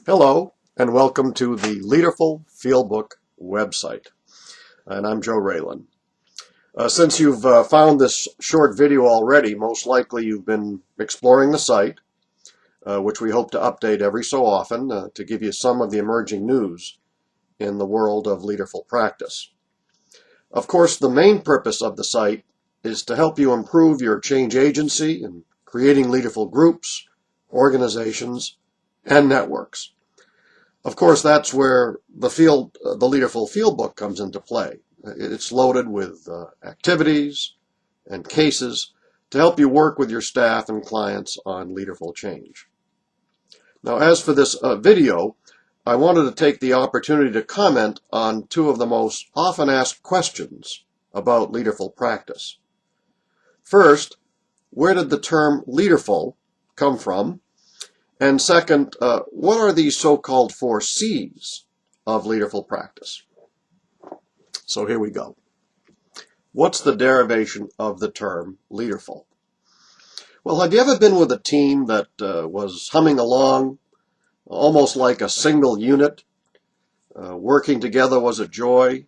Hello, and welcome to the Leaderful Fieldbook website. And I'm Joe Raelin. Since you've found this short video already, most likely you've been exploring the site, which we hope to update every so often to give you some of the emerging news in the world of leaderful practice. Of course, the main purpose of the site is to help you improve your change agency in creating leaderful groups, organizations, and networks. Of course, that's where the Leaderful Fieldbook comes into play. It's loaded with activities and cases to help you work with your staff and clients on leaderful change. Now, as for this video, I wanted to take the opportunity to comment on two of the most often asked questions about leaderful practice. First, where did the term leaderful come from? And second, what are these so-called 4 C's of leaderful practice? So here we go. What's the derivation of the term leaderful? Well, have you ever been with a team that was humming along almost like a single unit? Working together was a joy.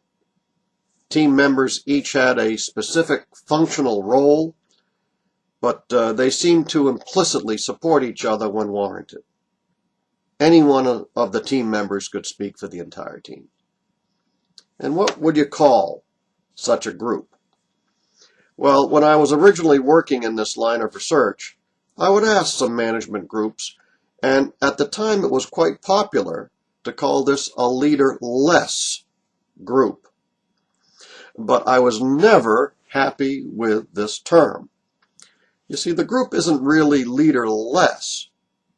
Team members each had a specific functional role, but they seemed to implicitly support each other when warranted. Any one of the team members could speak for the entire team. And what would you call such a group? Well, when I was originally working in this line of research, I would ask some management groups, and at the time it was quite popular to call this a leaderless group. But I was never happy with this term. You see, the group isn't really leaderless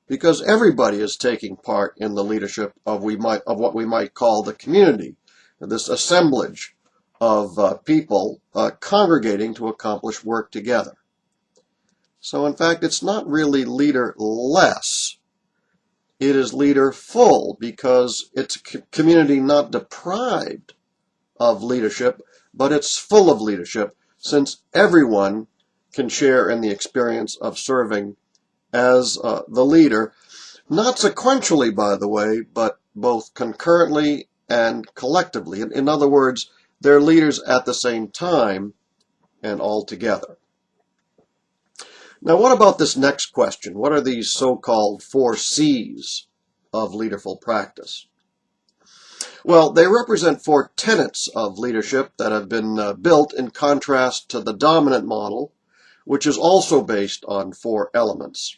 because everybody is taking part in the leadership of what we might call the community, this assemblage of people congregating to accomplish work together. So in fact, it's not really leaderless. It is leaderful because it's a community not deprived of leadership, but it's full of leadership since everyone can share in the experience of serving as the leader, not sequentially, by the way, but both concurrently and collectively. In other words, they're leaders at the same time and all together. Now, what about this next question? What are these so-called 4 C's of leaderful practice? Well, they represent 4 tenets of leadership that have been built in contrast to the dominant model, which is also based on 4 elements.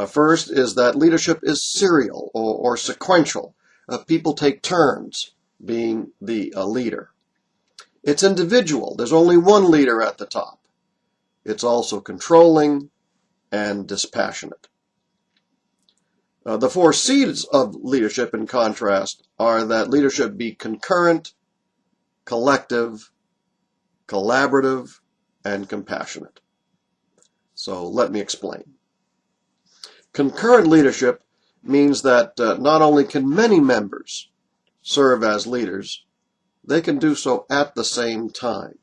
First is that leadership is serial or sequential. People take turns being the leader. It's individual. There's only one leader at the top. It's also controlling and dispassionate. The 4 C's of leadership, in contrast, are that leadership be concurrent, collective, collaborative, and compassionate. So let me explain. Concurrent leadership means that not only can many members serve as leaders, they can do so at the same time.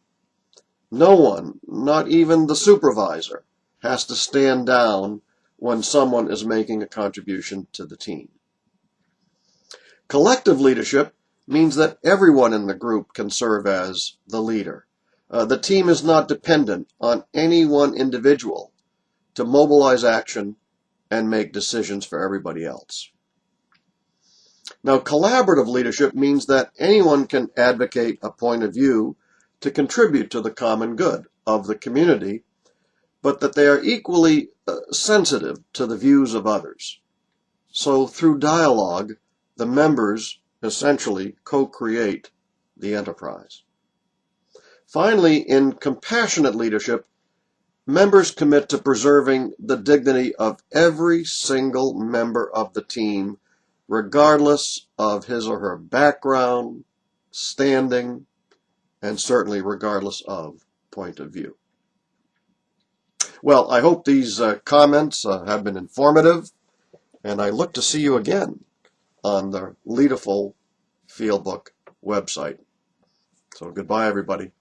No one, not even the supervisor, has to stand down when someone is making a contribution to the team. Collective leadership means that everyone in the group can serve as the leader. The team is not dependent on any one individual to mobilize action and make decisions for everybody else. Now, collaborative leadership means that anyone can advocate a point of view to contribute to the common good of the community, but that they are equally sensitive to the views of others. So through dialogue, the members essentially co-create the enterprise. Finally, in compassionate leadership, members commit to preserving the dignity of every single member of the team, regardless of his or her background, standing, and certainly regardless of point of view. Well, I hope these comments have been informative, and I look to see you again on the Leaderful Fieldbook website. So goodbye, everybody.